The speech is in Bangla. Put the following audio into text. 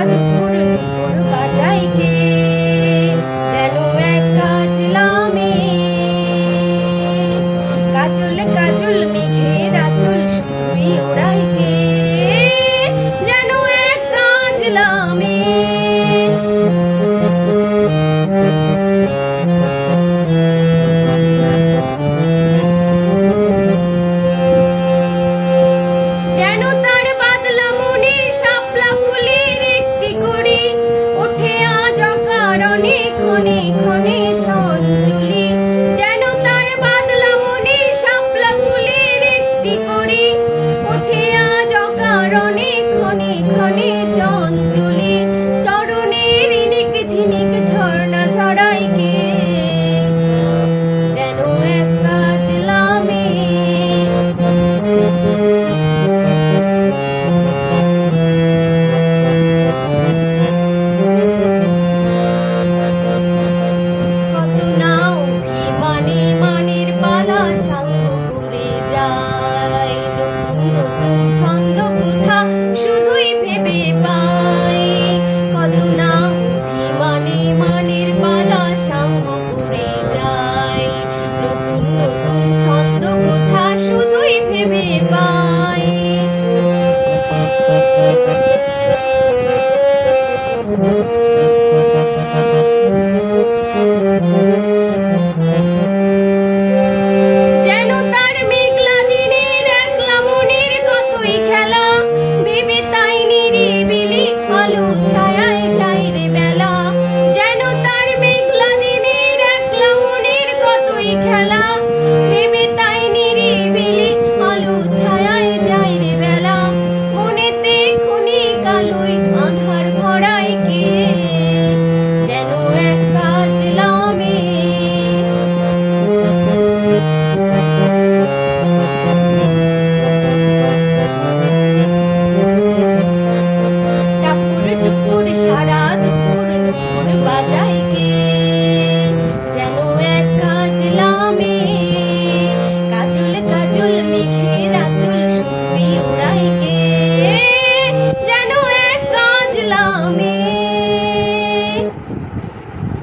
দুপুর নুপুর বাজাই কে, যেন এক কাজলামে। কাজল কাজল মেঘের আঁচল শুধুই ওড়াই কে, যেন এক কাজলামে। যেন তার বাদলা মনের শাপলা ফুলের একটি কড়ি, ওঠে আজ অকারণে ক্ষণে ক্ষণে চঞ্চলি। যেন তার বাদলা মনের শাপলা ফুলের একটি কড়ি, ওঠে আজ অকারণে ক্ষণে ক্ষণে চঞ্চলি। চরণের ইনিক ঝিনিক ঝর্ণা ঝরাই কে, যেন এক কাজলামে। কত না অভিমানে মানের পালা সাঙ্গ করে যায়, নতুন নতুন ছন্দ কোথা শুধুই ভেবে পাই। কত না অভিমানে মানের পালা সাঙ্গ করে যায়, নতুন নতুন ছন্দ কোথা শুধুই ভেবে পাই। যেন তার মেঘলা দিনের একলা মনের কতই খেলা, ভেবে তাই নিরিবিলি আলো ছায়ায় যায় রে বেলা। যেন তার মেঘলা দিনের একলা মনের কতই খেলা, ভেবে তাই নিরিবিলি আলো ছায়ায় যায় রে বেলা। মনেতে ক্ষণিক আলোয় আঁধার ভরায় কে, যেন এক কাজলামে। টাপুর টুপুর সারা